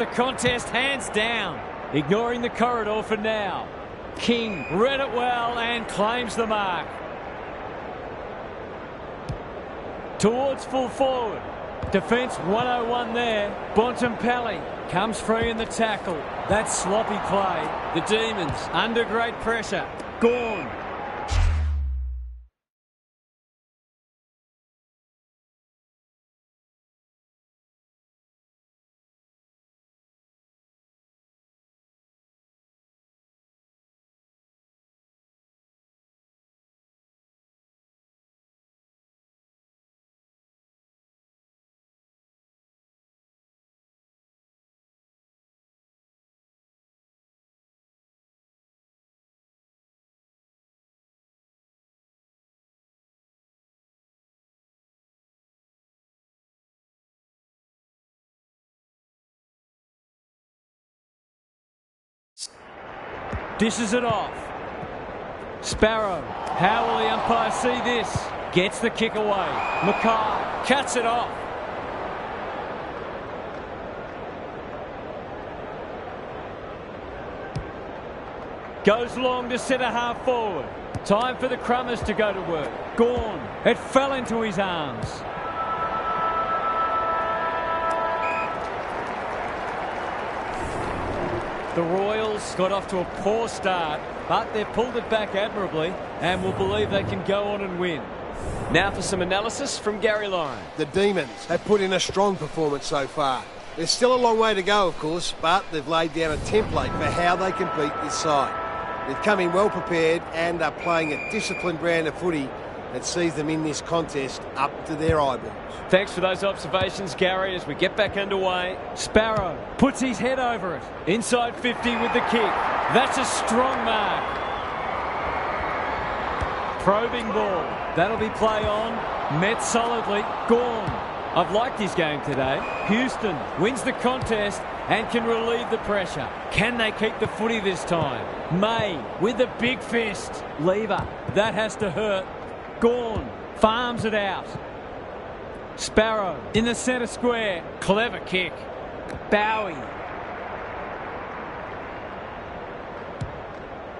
The contest hands down, ignoring the corridor for now. King read it well and claims the mark. Towards full forward. Defence 101 there. Bontempelli comes free in the tackle. That's sloppy play. The Demons under great pressure. Gone. Dishes it off. Sparrow. How will the umpire see this? Gets the kick away. Mackay cuts it off. Goes long to centre half forward. Time for the Crummers to go to work. Gone. It fell into his arms. The Royals got off to a poor start, but they've pulled it back admirably and will believe they can go on and win. Now for some analysis from Gary Lyon. The Demons have put in a strong performance so far. There's still a long way to go, of course, but they've laid down a template for how they can beat this side. They've come in well prepared and are playing a disciplined brand of footy that sees them in this contest up to their eyeballs. Thanks for those observations, Gary, as we get back underway. Sparrow puts his head over it. Inside 50 with the kick. That's a strong mark. Probing ball. That'll be play on. Met solidly. Gone. I've liked his game today. Houston wins the contest and can relieve the pressure. Can they keep the footy this time? May with the big fist. Lever. That has to hurt. Gone. Farms it out. Sparrow in the centre square. Clever kick. Bowie.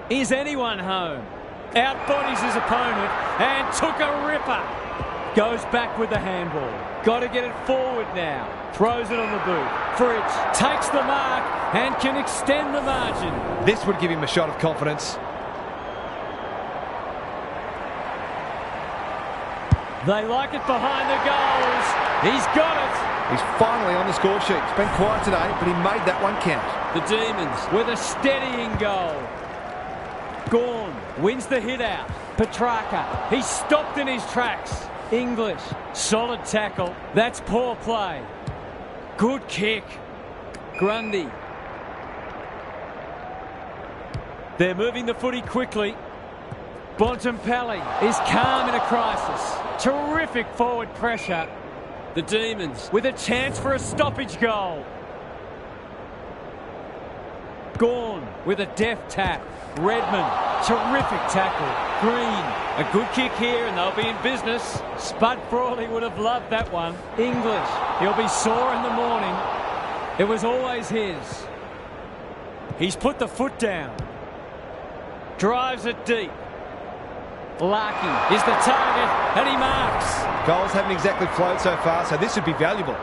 Is anyone home? Outbodies his opponent and took a ripper. Goes back with the handball. Got to get it forward now. Throws it on the boot. Fridge takes the mark and can extend the margin. This would give him a shot of confidence. They like it behind the goals. He's got it. He's finally on the score sheet. It's been quiet today, but he made that one count. The Demons with a steadying goal. Gorn wins the hit out. Petrarca. He's stopped in his tracks. English. Solid tackle. That's poor play. Good kick. Grundy. They're moving the footy quickly. Bontempelli is calm in a crisis. Terrific forward pressure. The Demons with a chance for a stoppage goal. Gorn with a deft tap. Redmond, terrific tackle. Green, a good kick here and they'll be in business. Spud Frawley would have loved that one. English, he'll be sore in the morning. It was always his. He's put the foot down. Drives it deep. Larky is the target and he marks. Goals haven't exactly flowed so far, so this would be valuable.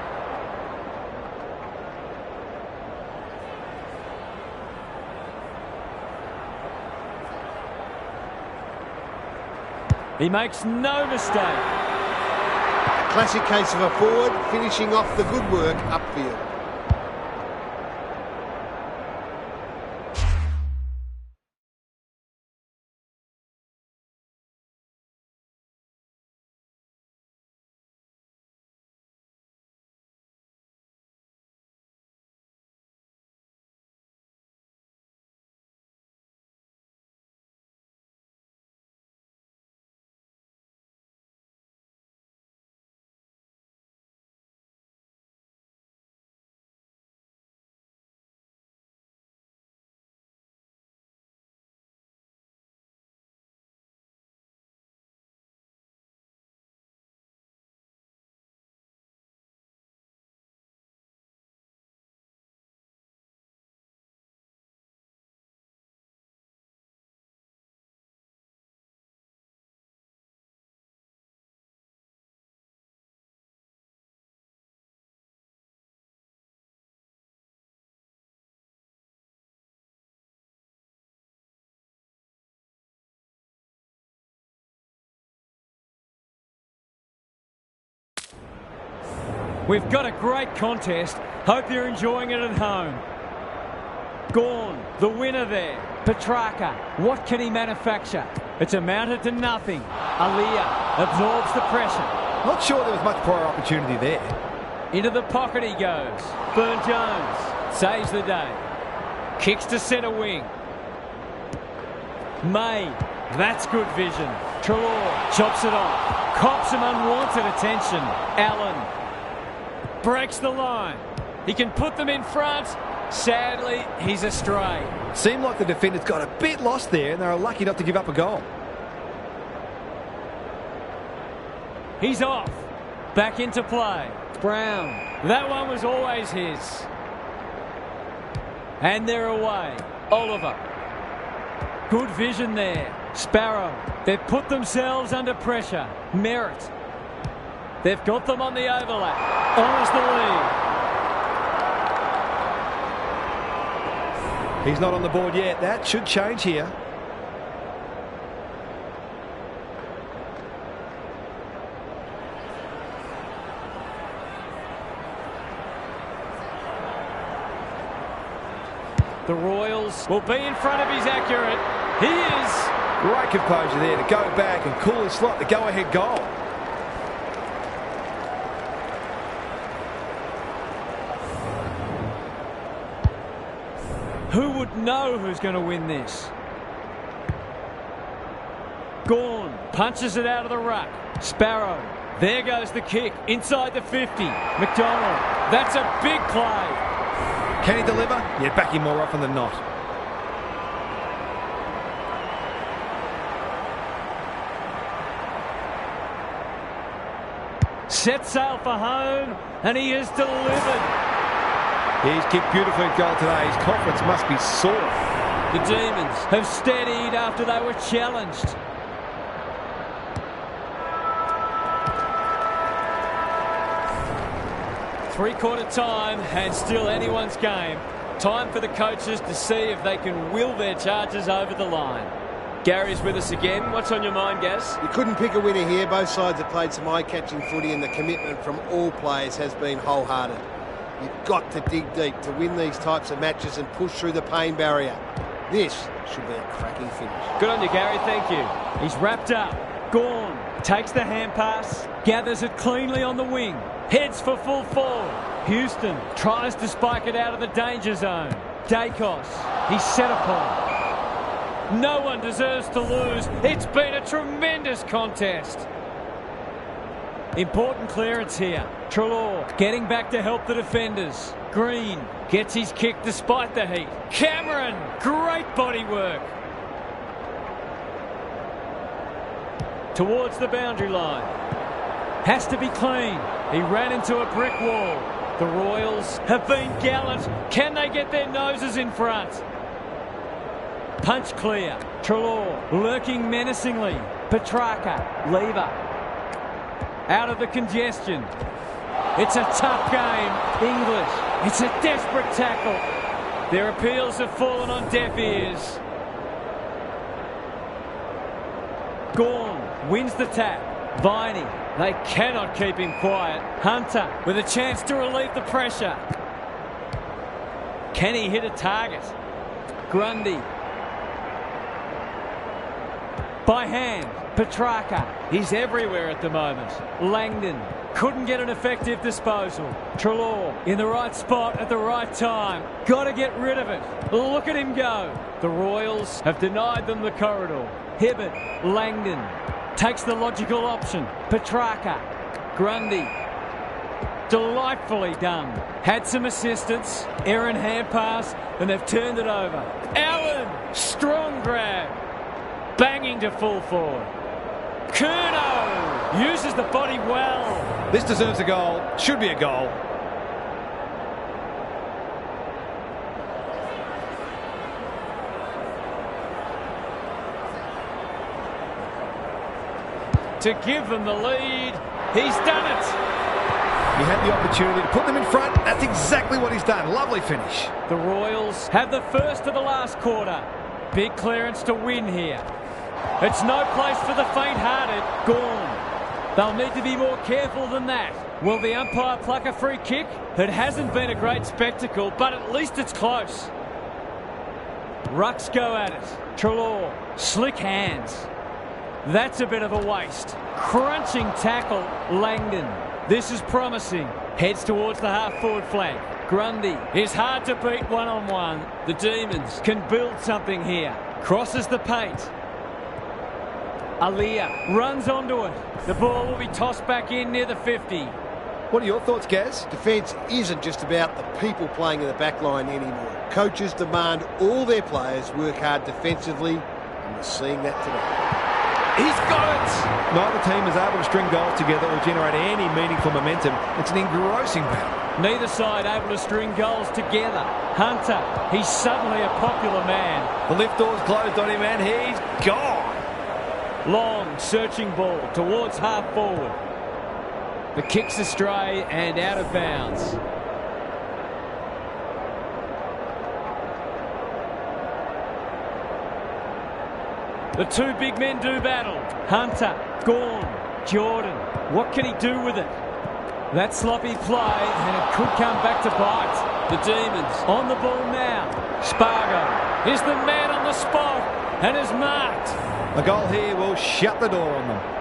He makes no mistake. A classic case of a forward finishing off the good work upfield. We've got a great contest. Hope you're enjoying it at home. Gorn, the winner there. Petrarca, what can he manufacture? It's amounted to nothing. Aliyah absorbs the pressure. Not sure there was much prior opportunity there. Into the pocket he goes. Burne-Jones saves the day. Kicks to centre wing. May, that's good vision. Treloar chops it off. Cops some unwanted attention. Allen breaks the line. He can put them in front. Sadly, he's astray. Seemed like the defenders got a bit lost there and they were lucky not to give up a goal. He's off. Back into play. Brown. That one was always his. And they're away. Oliver. Good vision there. Sparrow. They've put themselves under pressure. Merritt. They've got them on the overlap. Honours the lead. He's not on the board yet. That should change here. The Royals will be in front of his accurate. He is. Great composure there to go back and coolly slot the go-ahead goal. Who would know who's going to win this? Gorn punches it out of the ruck. Sparrow. There goes the kick inside the 50. McDonald. That's a big play. Can he deliver? Yeah, back him more often than not. Set sail for home, and he has delivered. He's kicked beautifully at goal today. His confidence must be sore. The Demons have steadied after they were challenged. Three-quarter time and still anyone's game. Time for the coaches to see if they can will their charges over the line. Gary's with us again. What's on your mind, Gaz? You couldn't pick a winner here. Both sides have played some eye-catching footy and the commitment from all players has been wholehearted. You've got to dig deep to win these types of matches and push through the pain barrier. This should be a cracking finish. Good on you, Gary. Thank you. He's wrapped up. Gorn takes the hand pass, gathers it cleanly on the wing, heads for full forward. Houston tries to spike it out of the danger zone. Dacos, he's set upon. No one deserves to lose. It's been a tremendous contest. Important clearance here. Treloar getting back to help the defenders. Green gets his kick despite the heat. Cameron, great body work. Towards the boundary line. Has to be clean. He ran into a brick wall. The Royals have been gallant. Can they get their noses in front? Punch clear. Treloar lurking menacingly. Petrarca, lever. Out of the congestion. It's a tough game. English. It's a desperate tackle. Their appeals have fallen on deaf ears. Gorn wins the tap. Viney. They cannot keep him quiet. Hunter with a chance to relieve the pressure. Can he hit a target? Grundy. By hand. Petrarca. He's everywhere at the moment. Langdon couldn't get an effective disposal. Treloar in the right spot at the right time. Got to get rid of it. Look at him go. The Royals have denied them the corridor. Hibbert. Langdon takes the logical option. Petrarca. Grundy. Delightfully done. Had some assistance. Errant hand pass, and they've turned it over. Allen. Strong grab. Banging to full forward. Curnow uses the body well. This deserves a goal. Should be a goal. To give them the lead. He's done it. He had the opportunity to put them in front. That's exactly what he's done. Lovely finish. The Royals have the first of the last quarter. Big clearance to win here. It's no place for the faint-hearted. Gorn. They'll need to be more careful than that. Will the umpire pluck a free kick? It hasn't been a great spectacle, but at least it's close. Rucks go at it. Trelaw, slick hands. That's a bit of a waste. Crunching tackle, Langdon. This is promising. Heads towards the half-forward flank. Grundy is hard to beat one-on-one. The Demons can build something here. Crosses the paint. Aliyah runs onto it. The ball will be tossed back in near the 50. What are your thoughts, Gaz? Defence isn't just about the people playing in the back line anymore. Coaches demand all their players work hard defensively, and we're seeing that today. He's got it! Neither team is able to string goals together or generate any meaningful momentum. It's an engrossing battle. Neither side able to string goals together. Hunter, he's suddenly a popular man. The lift door's closed on him and he's gone. Long, searching ball towards half forward. The kick's astray and out of bounds. The two big men do battle. Hunter, Gawn, Jordan. What can he do with it? That sloppy play, and it could come back to bite. The Demons on the ball now. Spargo is the man on the spot and is marked. A goal here will shut the door on them.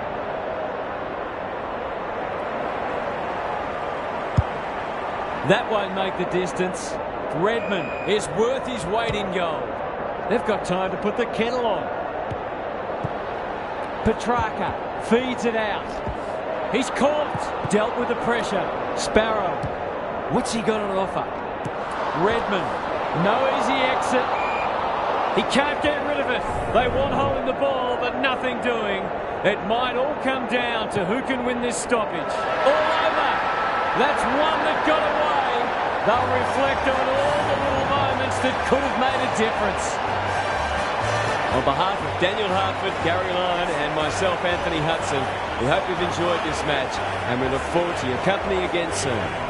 That won't make the distance. Redmond is worth his weight in gold. They've got time to put the kettle on. Petrarca feeds it out. He's caught. Dealt with the pressure. Sparrow. What's he got on offer? Redmond. No easy exit. He can't get rid of it. They want holding the ball, but nothing doing. It might all come down to who can win this stoppage. All over. That's one that got away. They'll reflect on all the little moments that could have made a difference. On behalf of Daniel Hartford, Gary Lyon and myself, Anthony Hudson, we hope you've enjoyed this match and we look forward to your company again soon.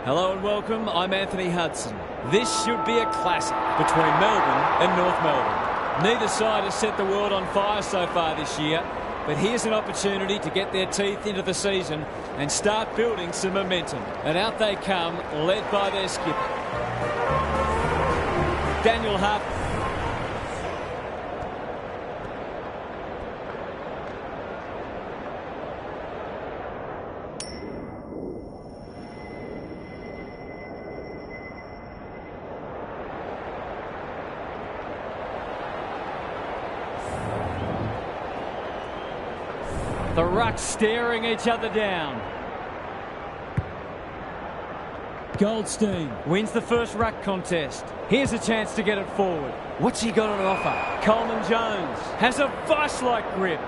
Hello and welcome, I'm Anthony Hudson. This should be a classic between Melbourne and North Melbourne. Neither side has set the world on fire so far this year, but here's an opportunity to get their teeth into the season and start building some momentum. And out they come, led by their skipper. Daniel Huff. The rucks staring each other down. Goldstein wins the first ruck contest. Here's a chance to get it forward. What's he got on offer? Coleman Jones has a vice-like grip.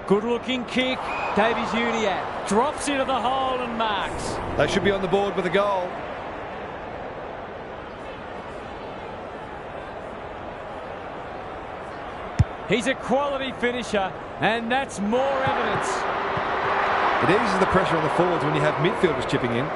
Good-looking kick. Davies Uniacke drops into the hole and marks. They should be on the board with a goal. He's a quality finisher, and that's more evidence. It eases the pressure on the forwards when you have midfielders chipping in.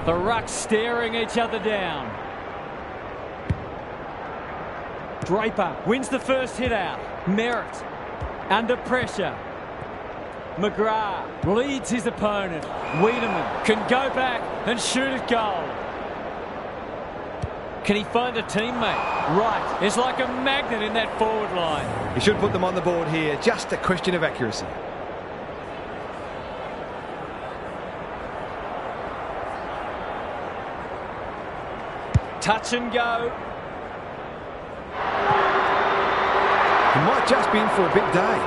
The rucks staring each other down. Draper wins the first hit out. Merritt under pressure. McGrath leads his opponent. Wiedemann can go back and shoot at goal. Can he find a teammate? Right, it's like a magnet in that forward line. He should put them on the board here. Just a question of accuracy. Touch and go. He might just be in for a big day.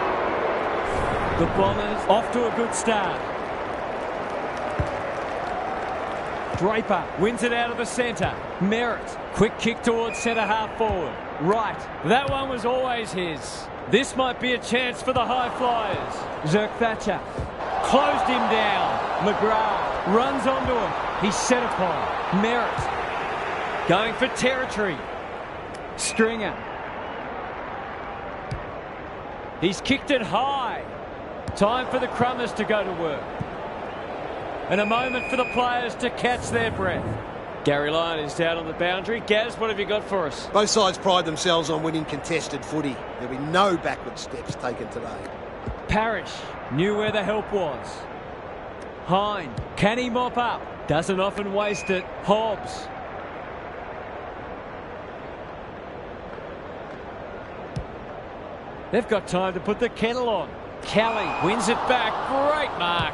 The Bombers off to a good start. Draper wins it out of the centre. Merritt, quick kick towards centre half forward. Right, that one was always his. This might be a chance for the high flyers. Zerk Thatcher closed him down. McGrath runs onto him. He's set upon. Merritt going for territory. Stringer. He's kicked it high. Time for the Crummers to go to work. And a moment for the players to catch their breath. Gary Lyon is down on the boundary. Gaz, what have you got for us? Both sides pride themselves on winning contested footy. There'll be no backward steps taken today. Parrish knew where the help was. Hine, can he mop up? Doesn't often waste it. Hobbs. They've got time to put the kettle on. Kelly wins it back. Great mark.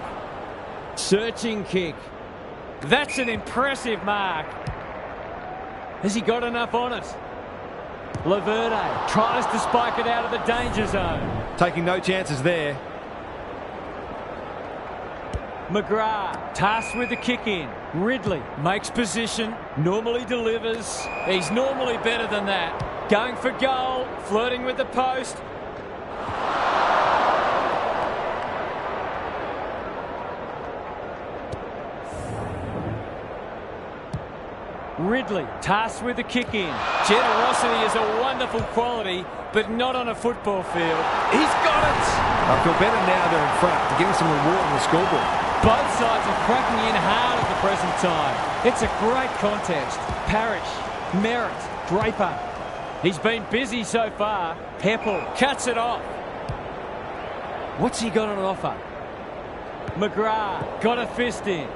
Searching kick. That's an impressive mark. Has he got enough on it? Laverde tries to spike it out of the danger zone. Taking no chances there. McGrath tasked with the kick in. Ridley makes position, normally delivers. He's normally better than that. Going for goal, flirting with the post. Ridley tasked with the kick in. Generosity is a wonderful quality, but not on a football field. He's got it! I feel better now they're in front. They're getting some reward on the scoreboard. Both sides are cracking in hard at the present time. It's a great contest. Parrish, Merritt, Draper. He's been busy so far. Heppel cuts it off. What's he got on offer? McGrath got a fist in.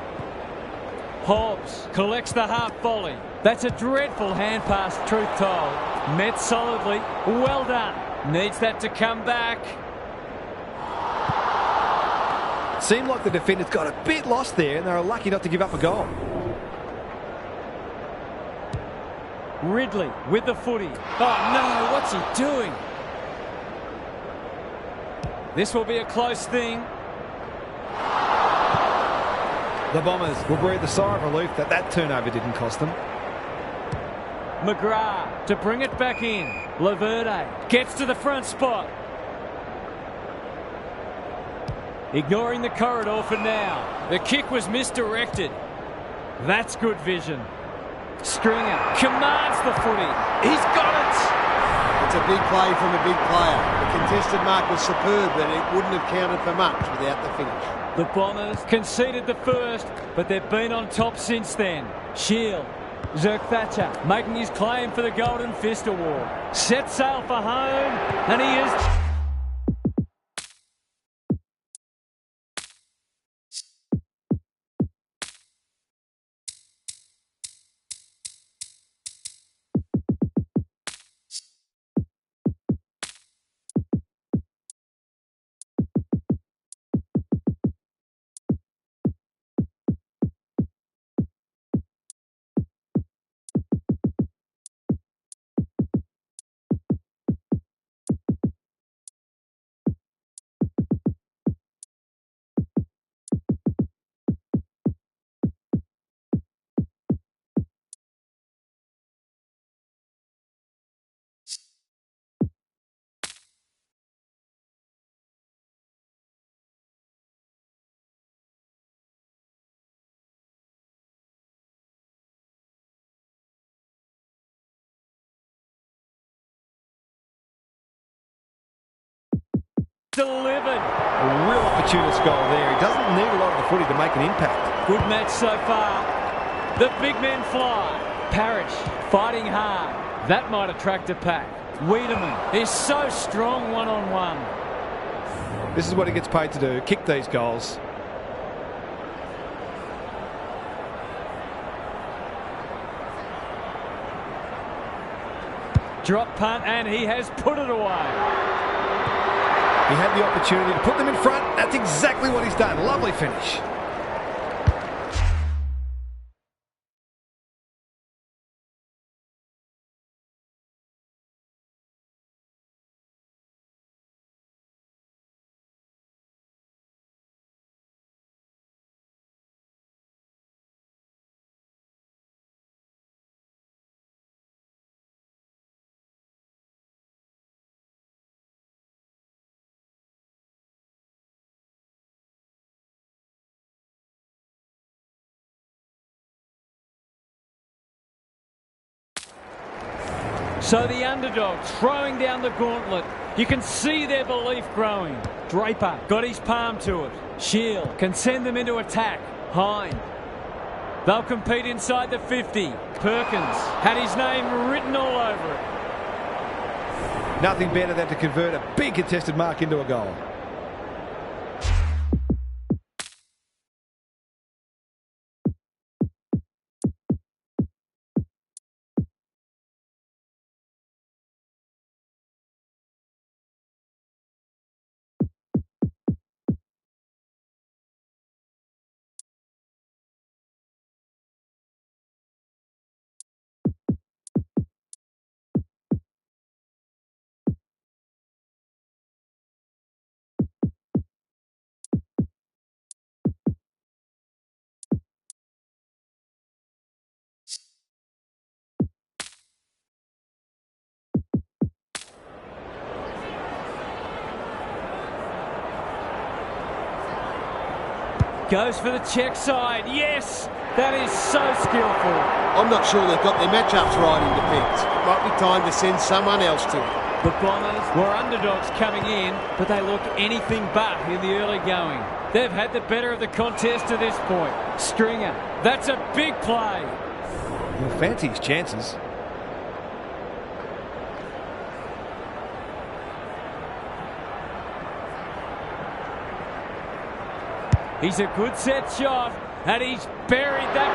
Hobbs collects the half volley. That's a dreadful hand pass, truth told. Met solidly. Well done. Needs that to come back. Seemed like the defenders got a bit lost there and they were lucky not to give up a goal. Ridley with the footy. Oh no, what's he doing? This will be a close thing. The Bombers will breathe a sigh of relief that that turnover didn't cost them. McGrath to bring it back in. Laverde gets to the front spot. Ignoring the corridor for now. The kick was misdirected. That's good vision. Stringer commands the footy. He's got it! It's a big play from a big player. The contested mark was superb, but it wouldn't have counted for much without the finish. The Bombers conceded the first, but they've been on top since then. Shield, Zerk Thatcher making his claim for the Golden Fist Award. Set sail for home, and he is... delivered. A real opportunist goal there. He doesn't need a lot of the footy to make an impact. Good match so far. The big men fly. Parrish fighting hard. That might attract a pack. Wiedemann is so strong one-on-one. This is what he gets paid to do, kick these goals. Drop punt, and he has put it away. He had the opportunity to put them in front. That's exactly what he's done. Lovely finish. So the underdog throwing down the gauntlet. You can see their belief growing. Draper got his palm to it. Shield can send them into attack. Hind. They'll compete inside the 50. Perkins had his name written all over it. Nothing better than to convert a big contested mark into a goal. Goes for the check side. Yes! That is so skillful. I'm not sure they've got their matchups right in defence. Might be time to send someone else to it. The Bombers were underdogs coming in, but they look anything but in the early going. They've had the better of the contest to this point. Stringer, that's a big play. He'll fancy his chances. He's a good set shot, and he's buried that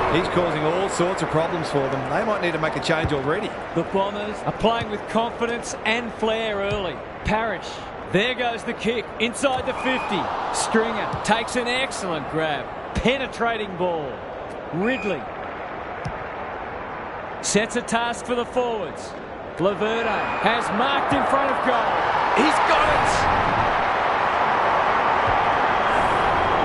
one. He's causing all sorts of problems for them. They might need to make a change already. The Bombers are playing with confidence and flair early. Parrish, there goes the kick, inside the 50. Stringer takes an excellent grab. Penetrating ball. Ridley sets a task for the forwards. Laverde has marked in front of goal. He's got it!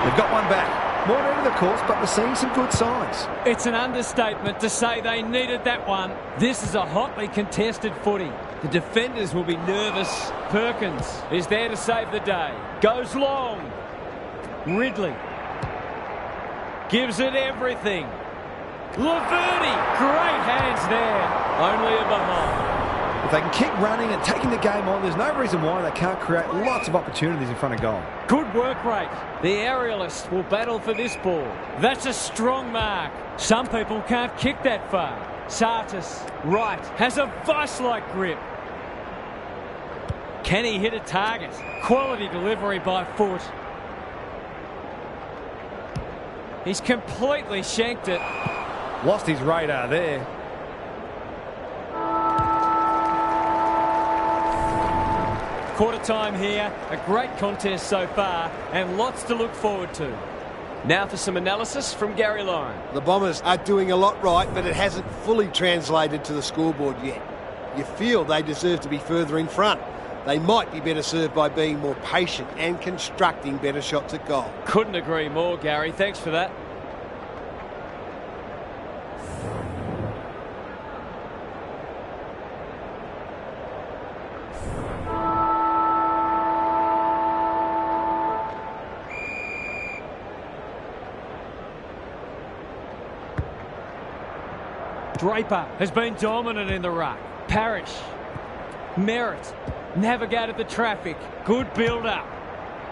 They've got one back. More out of the course, but we're seeing some good signs. It's an understatement to say they needed that one. This is a hotly contested footy. The defenders will be nervous. Perkins is there to save the day. Goes long. Ridley gives it everything. Laverde, great hands there. Only a behind. If they can keep running and taking the game on, there's no reason why they can't create lots of opportunities in front of goal. Good work rate. The aerialists will battle for this ball. That's a strong mark. Some people can't kick that far. Sartis, right, has a vice-like grip. Can he hit a target? Quality delivery by foot. He's completely shanked it. Lost his radar there. Quarter time here, a great contest so far, and lots to look forward to. Now for some analysis from Gary Lyon. The Bombers are doing a lot right, but it hasn't fully translated to the scoreboard yet. You feel they deserve to be further in front. They might be better served by being more patient and constructing better shots at goal. Couldn't agree more, Gary. Thanks for that. Draper has been dominant in the ruck. Parrish, Merritt, navigated the traffic. Good build-up.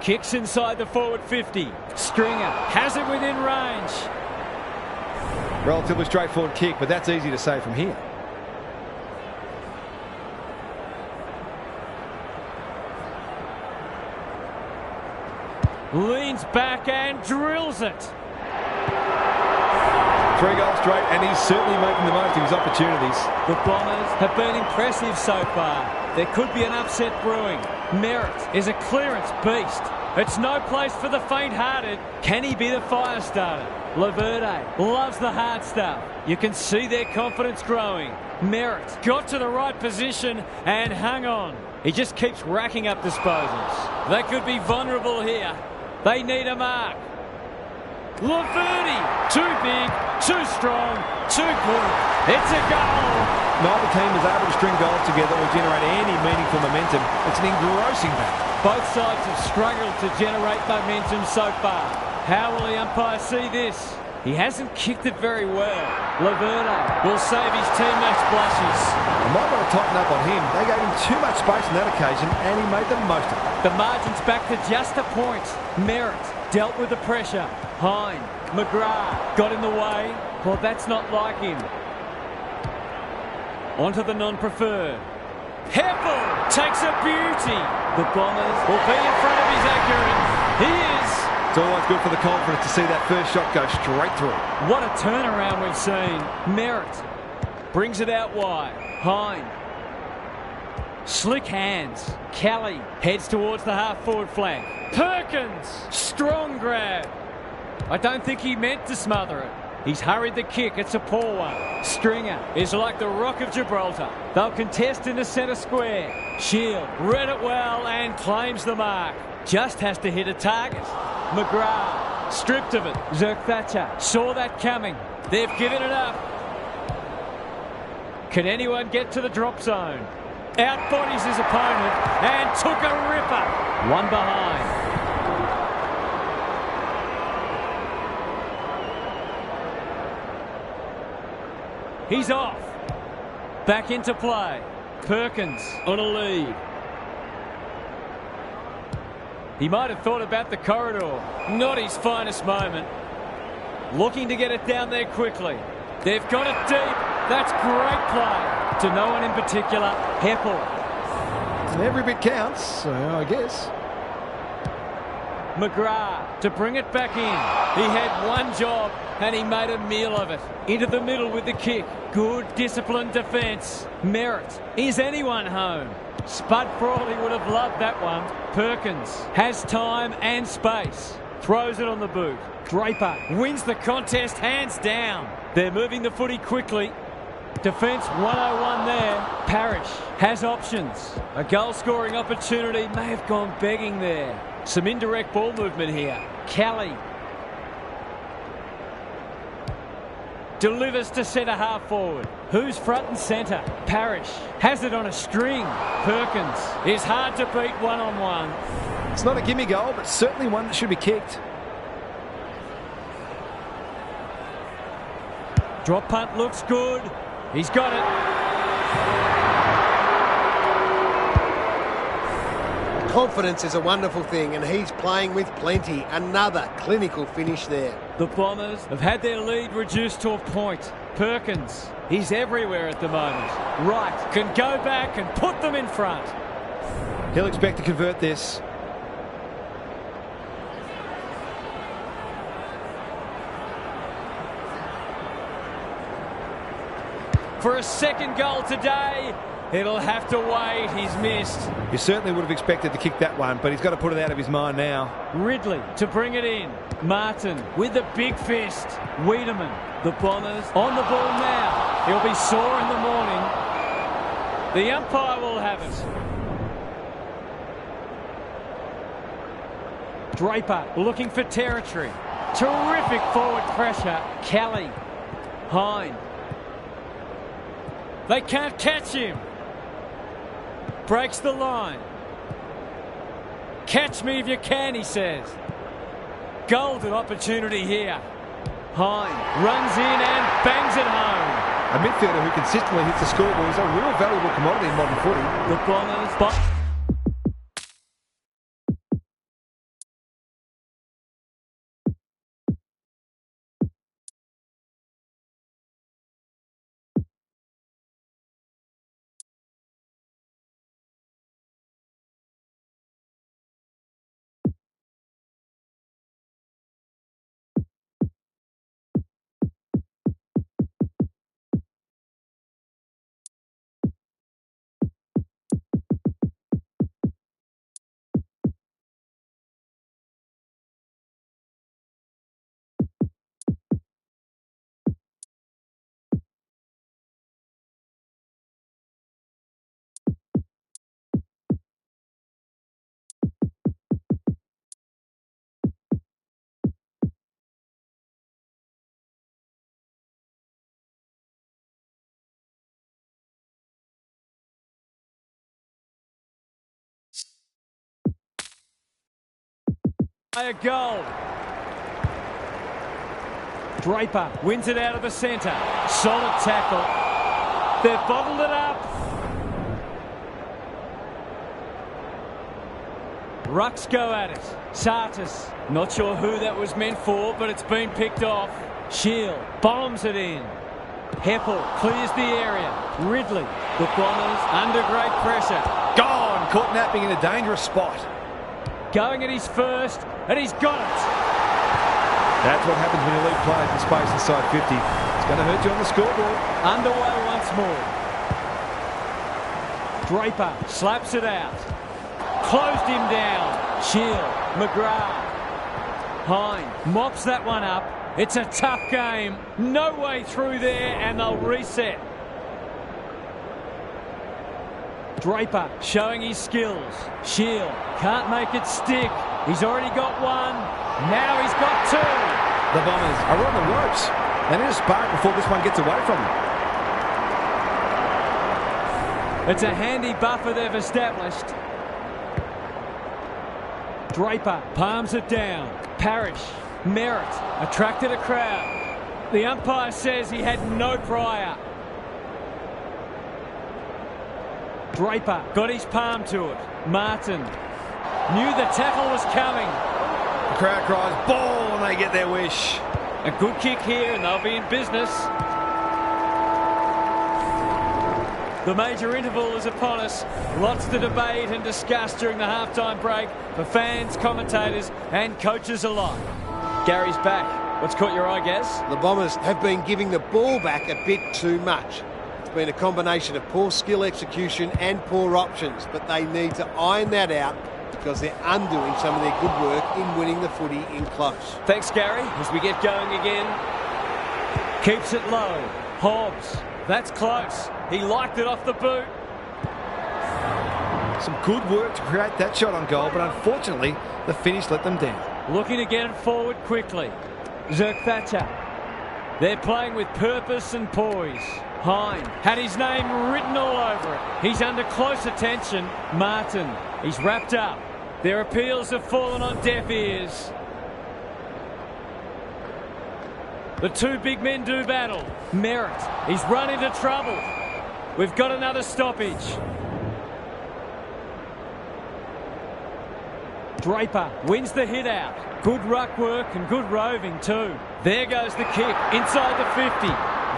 Kicks inside the forward 50. Stringer has it within range. Relatively straightforward kick, but that's easy to say from here. Leans back and drills it. 3 goals straight, and he's certainly making the most of his opportunities. The Bombers have been impressive so far. There could be an upset brewing. Merritt is a clearance beast. It's no place for the faint-hearted. Can he be the fire starter? Laverde loves the hard stuff. You can see their confidence growing. Merritt got to the right position and hung on. He just keeps racking up disposals. They could be vulnerable here. They need a mark. Laverde, too big, too strong, too good. It's a goal. Neither team is able to string goals together or generate any meaningful momentum. It's an engrossing battle. Both sides have struggled to generate momentum so far. How will the umpire see this? He hasn't kicked it very well. Laverna will save his teammates' blushes. I might want to tighten up on him. They gave him too much space on that occasion, and he made the most of it. The margin's back to just a point. Merritt dealt with the pressure. Hine, McGrath got in the way. Well, that's not like him. Onto the non-preferred. Heppel takes a beauty. The Bombers will be in front of his accurate. He is. It's always good for the confidence to see that first shot go straight through. What a turnaround we've seen. Merritt brings it out wide. Hine. Slick hands. Kelly heads towards the half-forward flank. Perkins. Strong grab. I don't think he meant to smother it. He's hurried the kick. It's a poor one. Stringer is like the Rock of Gibraltar. They'll contest in the centre square. Shield read it well and claims the mark. Just has to hit a target. McGrath stripped of it. Zerk Thatcher saw that coming. They've given it up. Can anyone get to the drop zone? Outbodies his opponent and took a ripper. One behind. He's off. Back into play. Perkins on a lead. He might have thought about the corridor. Not his finest moment. Looking to get it down there quickly. They've got it deep. That's great play. To no one in particular. Heppel. And every bit counts, so I guess. McGrath to bring it back in. He had one job and he made a meal of it. Into the middle with the kick. Good disciplined defence. Merritt. Is anyone home? Spud Frawley would have loved that one. Perkins has time and space. Throws it on the boot. Draper wins the contest hands down. They're moving the footy quickly. Defence 101 there. Parrish has options. A goal-scoring opportunity may have gone begging there. Some indirect ball movement here. Kelly delivers to centre half forward. Who's front and centre? Parrish has it on a string. Perkins is hard to beat one-on-one. It's not a gimme goal, but certainly one that should be kicked. Drop punt looks good. He's got it. Confidence is a wonderful thing, and he's playing with plenty. Another clinical finish there. The Bombers have had their lead reduced to a point. Perkins, he's everywhere at the moment. Wright can go back and put them in front. He'll expect to convert this. For a second goal today, it'll have to wait. He's missed. You certainly would have expected to kick that one, but he's got to put it out of his mind now. Ridley to bring it in. Martin with the big fist. Wiedemann, the Bombers on the ball now. He'll be sore in the morning. The umpire will have it. Draper looking for territory. Terrific forward pressure. Kelly. Hine. They can't catch him. Breaks the line. Catch me if you can, he says. Golden opportunity here. Hine runs in and bangs it home. A midfielder who consistently hits the scoreboard is a real valuable commodity in modern footy. The Bombers... A goal. Draper wins it out of the centre. Solid tackle. They've bottled it up. Rucks go at it. Sartis. Not sure who that was meant for, but it's been picked off. Shield bombs it in. Heppel clears the area. Ridley. The Bombers under great pressure. Gone! Caught napping in a dangerous spot. Going at his first, and he's got it. That's what happens when you leave players in space inside 50. It's going to hurt you on the scoreboard. Underway once more. Draper slaps it out. Closed him down. Shield. McGrath. Hine mops that one up. It's a tough game. No way through there, and they'll reset. Draper showing his skills. Shield can't make it stick. He's already got one. Now he's got two. The Bombers are on the ropes. They need a spark before this one gets away from them. It's a handy buffer they've established. Draper palms it down. Parrish. Merritt attracted a crowd. The umpire says he had no prior. Draper got his palm to it. Martin knew the tackle was coming. The crowd cries ball and they get their wish. A good kick here and they'll be in business. The major interval is upon us. Lots to debate and discuss during the halftime break for fans, commentators and coaches alike. Gary's back. What's caught your eye, Gaz? The Bombers have been giving the ball back a bit too much. It's been a combination of poor skill execution and poor options, but they need to iron that out because they're undoing some of their good work in winning the footy in close. Thanks, Gary. As we get going again. Keeps it low. Hobbs. That's close. He liked it off the boot. Some good work to create that shot on goal, but unfortunately, the finish let them down. Looking to get it forward quickly. Zerk Thatcher. They're playing with purpose and poise. Hine had his name written all over it. He's under close attention. Martin. He's wrapped up. Their appeals have fallen on deaf ears. The two big men do battle. Merritt. He's run into trouble. We've got another stoppage. Draper wins the hit out. Good ruck work and good roving too. There goes the kick inside the 50.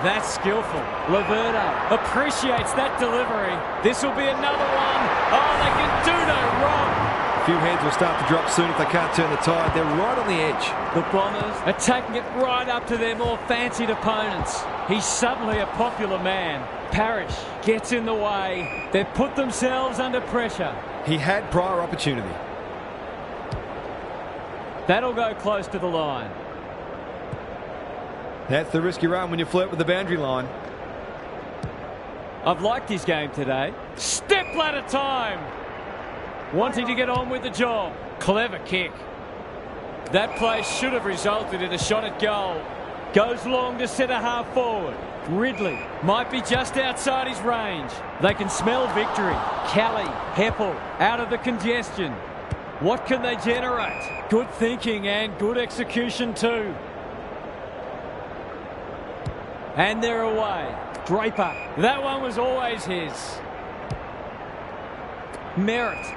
That's skillful. Laverto appreciates that delivery. This will be another one. Oh, they can do no wrong. A few heads will start to drop soon if they can't turn the tide. They're right on the edge. The Bombers are taking it right up to their more fancied opponents. He's suddenly a popular man. Parrish gets in the way. They've put themselves under pressure. He had prior opportunity. That'll go close to the line. That's the risky run when you flirt with the boundary line. I've liked his game today. Step ladder time. Wanting to get on with the job. Clever kick. That play should have resulted in a shot at goal. Goes long to centre half forward. Ridley might be just outside his range. They can smell victory. Kelly, Heppel, out of the congestion. What can they generate? Good thinking and good execution too. And they're away. Draper. That one was always his. Merritt.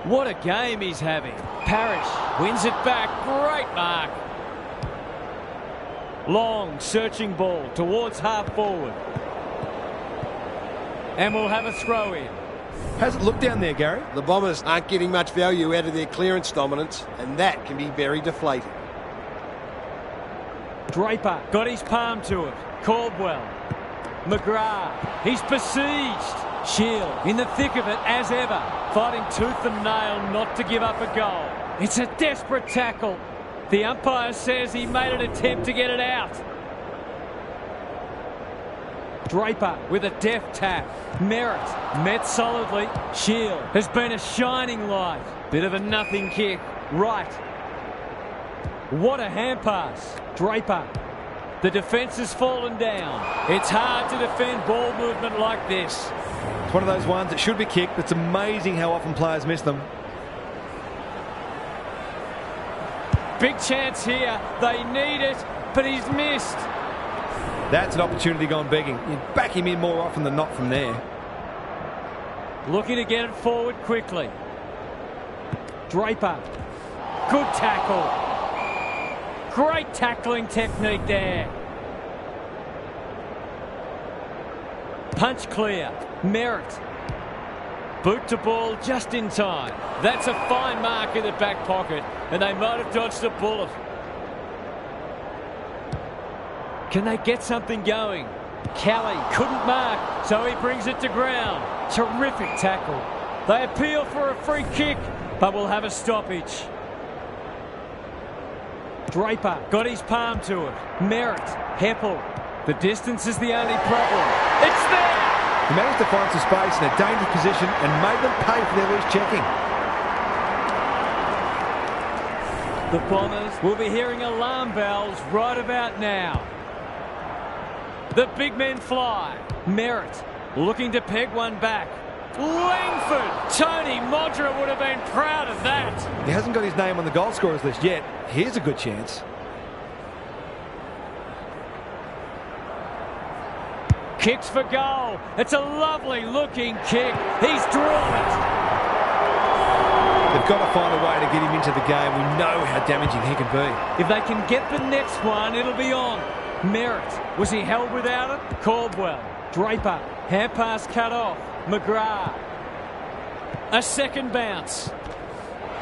What a game he's having. Parrish wins it back. Great mark. Long, searching ball towards half forward. And we'll have a throw in. How's it look down there, Gary? The Bombers aren't getting much value out of their clearance dominance, and that can be very deflating. Draper got his palm to it. Caldwell. McGrath. He's besieged. Shield in the thick of it as ever. Fighting tooth and nail not to give up a goal. It's a desperate tackle. The umpire says he made an attempt to get it out. Draper with a deft tap. Merritt met solidly. Shield has been a shining light. Bit of a nothing kick. Right. What a hand pass. Draper. The defence has fallen down. It's hard to defend ball movement like this. It's one of those ones that should be kicked, but it's amazing how often players miss them. Big chance here. They need it, but he's missed. That's an opportunity gone begging. You back him in more often than not from there. Looking to get it forward quickly. Draper. Good tackle. Great tackling technique there. Punch clear. Merritt. Boot to ball just in time. That's a fine mark in the back pocket, and they might have dodged a bullet. Can they get something going? Kelly couldn't mark, so he brings it to ground. Terrific tackle. They appeal for a free kick, but will have a stoppage. Draper got his palm to it. Merritt. Heppel. The distance is the only problem. It's there! He managed to find some space in a dangerous position and made them pay for their loose checking. The Bombers will be hearing alarm bells right about now. The big men fly. Merritt looking to peg one back. Langford! Tony Modra would have been proud of that. He hasn't got his name on the goal scorers list yet. Here's a good chance. Kicks for goal. It's a lovely looking kick. He's drawn it. They've got to find a way to get him into the game. We know how damaging he can be. If they can get the next one, it'll be on. Merritt. Was he held without it? Caldwell. Draper. Hand pass cut off. McGrath. A second bounce.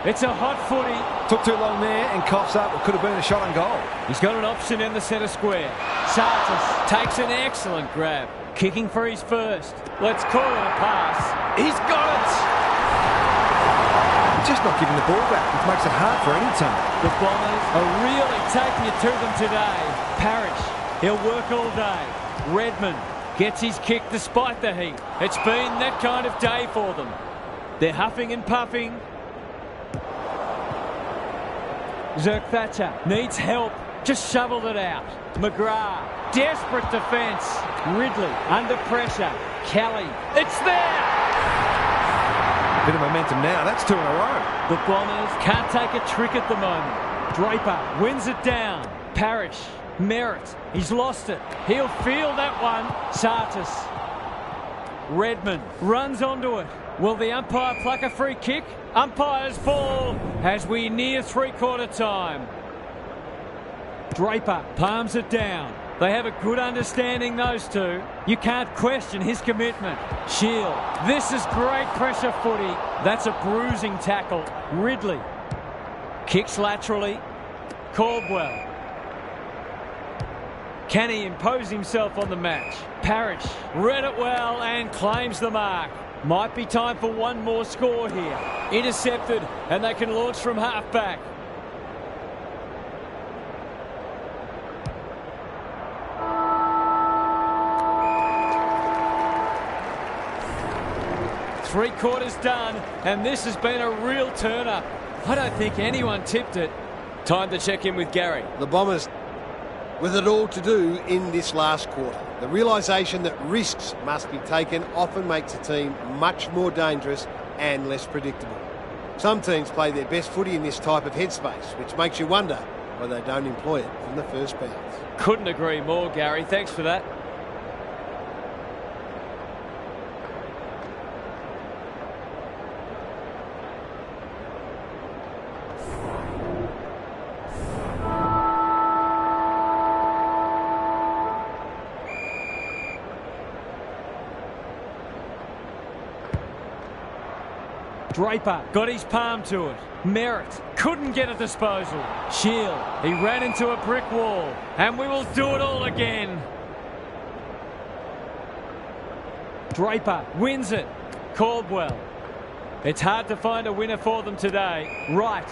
It's a hot footy. Took too long there and coughs up. It could have been a shot on goal. He's got an option in the centre square. Sartis takes an excellent grab. Kicking for his first. Let's call it a pass. He's got it! Just not giving the ball back, which makes it hard for any team. The Bombers are really taking it to them today. Parrish, he'll work all day. Redmond gets his kick despite the heat. It's been that kind of day for them. They're huffing and puffing. Zerk Thatcher needs help. Just shoveled it out. McGrath, desperate defence. Ridley under pressure. Kelly, it's there! Bit of momentum now. That's two in a row. The Bombers can't take a trick at the moment. Draper wins it down. Parrish, Merritt, he's lost it. He'll feel that one. Sartis. Redmond runs onto it. Will the umpire pluck a free kick? Umpire's ball as we near three-quarter time. Draper palms it down. They have a good understanding, those two. You can't question his commitment. Shield. This is great pressure footy. That's a bruising tackle. Ridley. Kicks laterally. Caldwell. Can he impose himself on the match? Parrish read it well and claims the mark. Might be time for one more score here. Intercepted, and they can launch from half-back. Three quarters done, and this has been a real turner. I don't think anyone tipped it. Time to check in with Gary. The Bombers with it all to do in this last quarter. The realisation that risks must be taken often makes a team much more dangerous and less predictable. Some teams play their best footy in this type of headspace, which makes you wonder why they don't employ it from the first bounce. Couldn't agree more, Gary. Thanks for that. Draper got his palm to it. Merritt couldn't get a disposal. Shield, he ran into a brick wall. And we will do it all again. Draper wins it. Caldwell. It's hard to find a winner for them today. Wright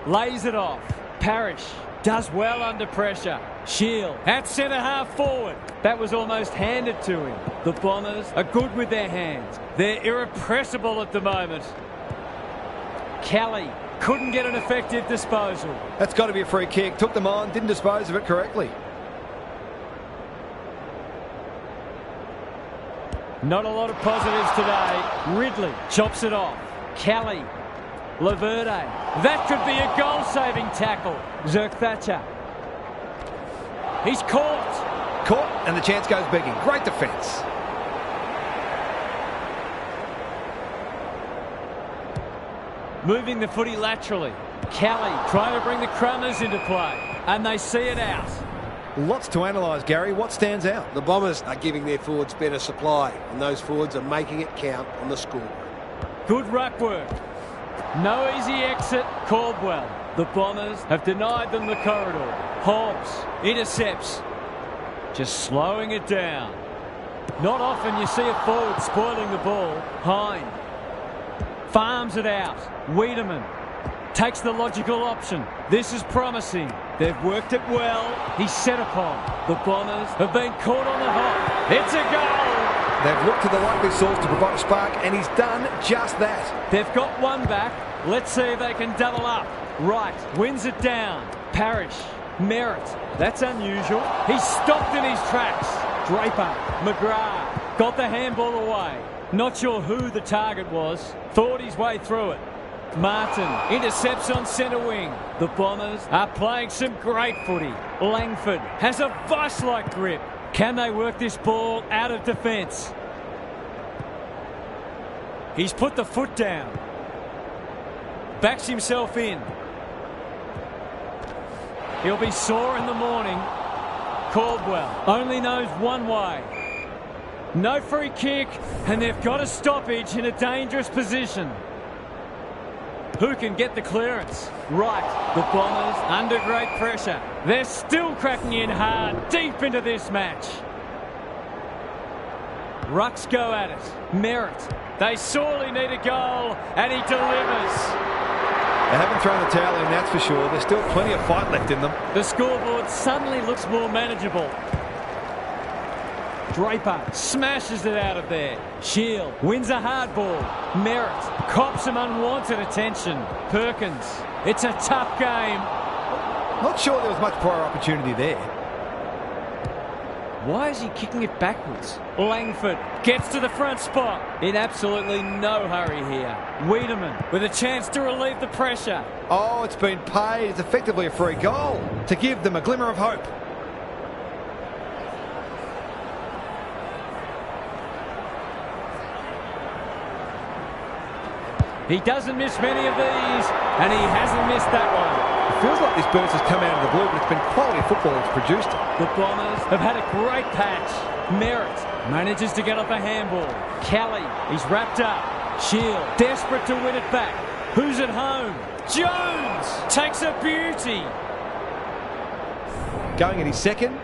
lays it off. Parrish does well under pressure. Shield at centre half forward. That was almost handed to him. The Bombers are good with their hands. They're irrepressible at the moment. Kelly couldn't get an effective disposal. That's got to be a free kick. Took them on, didn't dispose of it correctly. Not a lot of positives today. Ridley chops it off. Kelly. Laverde. That could be a goal-saving tackle. Zerk Thatcher. He's caught. Caught, and the chance goes begging. Great defence. Moving the footy laterally. Kelly trying to bring the Crummers into play. And they see it out. Lots to analyse, Gary. What stands out? The Bombers are giving their forwards better supply, and those forwards are making it count on the scoreboard. Good ruck work. No easy exit. Caldwell. The Bombers have denied them the corridor. Hobbs intercepts. Just slowing it down. Not often you see a forward spoiling the ball. Hine farms it out. Wiedemann takes the logical option. This is promising. They've worked it well. He's set upon. The Bombers have been caught on the hop. It's a goal. They've looked to the likely source to provide a spark, and he's done just that. They've got one back. Let's see if they can double up. Wright wins it down. Parrish. Merritt. That's unusual. He's stopped in his tracks. Draper. McGrath got the handball away. Not sure who the target was. Thought his way through it. Martin intercepts on centre wing. The Bombers are playing some great footy. Langford has a vice-like grip. Can they work this ball out of defence? He's put the foot down. Backs himself in. He'll be sore in the morning. Caldwell only knows one way. No free kick, and they've got a stoppage in a dangerous position. Who can get the clearance? Right, the Bombers under great pressure. They're still cracking in hard, deep into this match. Rucks go at it. Merritt. They sorely need a goal, and he delivers. They haven't thrown the towel in, that's for sure. There's still plenty of fight left in them. The scoreboard suddenly looks more manageable. Draper smashes it out of there. Shield wins a hard ball. Merritt cops some unwanted attention. Perkins. It's a tough game. Not sure there was much prior opportunity there. Why is he kicking it backwards? Langford gets to the front spot. In absolutely no hurry here. Wiedemann with a chance to relieve the pressure. Oh, it's been paid. It's effectively a free goal to give them a glimmer of hope. He doesn't miss many of these, and he hasn't missed that one. It feels like this burst has come out of the blue, but it's been quality football that's produced it. The Bombers have had a great patch. Merritt manages to get off a handball. Kelly, he's wrapped up. Shield, desperate to win it back. Who's at home? Jones takes a beauty. Going at his second.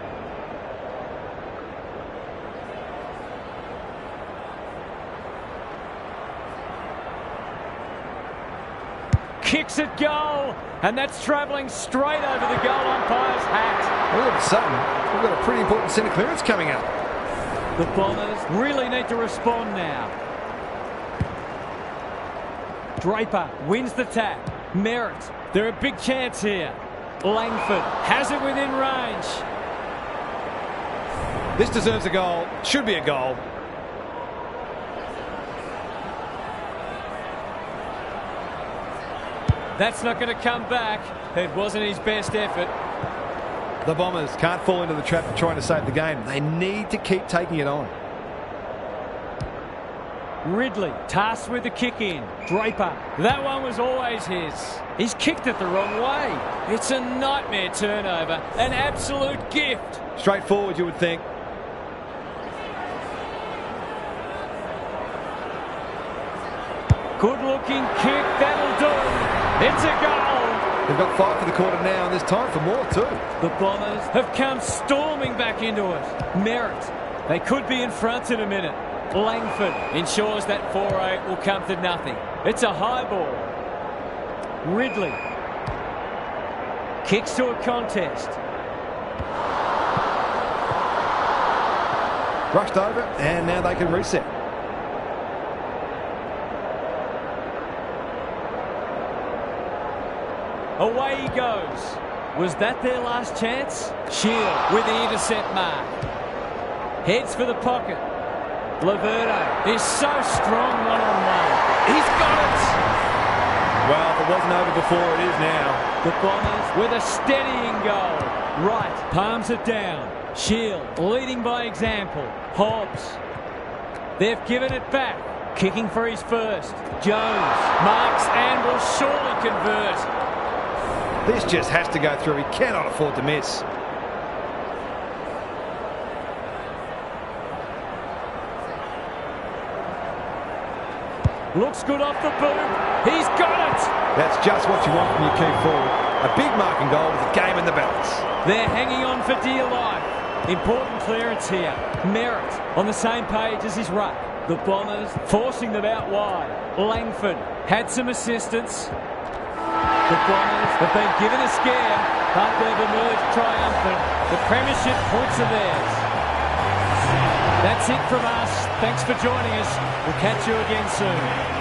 Kicks at goal, and that's travelling straight over the goal umpire's hat. All of a sudden, we've got a pretty important centre clearance coming up. The Bombers really need to respond now. Draper wins the tap. Merritt, they're a big chance here. Langford has it within range. This deserves a goal. Should be a goal. That's not going to come back. It wasn't his best effort. The Bombers can't fall into the trap of trying to save the game. They need to keep taking it on. Ridley tasked with the kick in. Draper, that one was always his. He's kicked it the wrong way. It's a nightmare turnover. An absolute gift. Straightforward, you would think. Good-looking kick, that'll do. It's a goal. They've got 5 for the quarter now, and there's time for more too. The Bombers have come storming back into it. Merritt. They could be in front in a minute. Langford ensures that 4-8 will come to nothing. It's a high ball. Ridley kicks to a contest. Rushed over, and now they can reset. Away he goes. Was that their last chance? Shield with the intercept mark. Heads for the pocket. Laverto is so strong one-on-one. He's got it! Well, if it wasn't over before, it is now. The Bombers with a steadying goal. Right, palms it down. Shield leading by example. Hobbs. They've given it back. Kicking for his first. Jones marks and will surely convert. This just has to go through. He cannot afford to miss. Looks good off the boot. He's got it! That's just what you want from your key forward. A big marking goal with a game in the balance. They're hanging on for dear life. Important clearance here. Merritt on the same page as his ruck. The Bombers forcing them out wide. Langford had some assistance. The Bombers have been given a scare, but they've emerged triumphant. The premiership points are theirs. That's it from us. Thanks for joining us. We'll catch you again soon.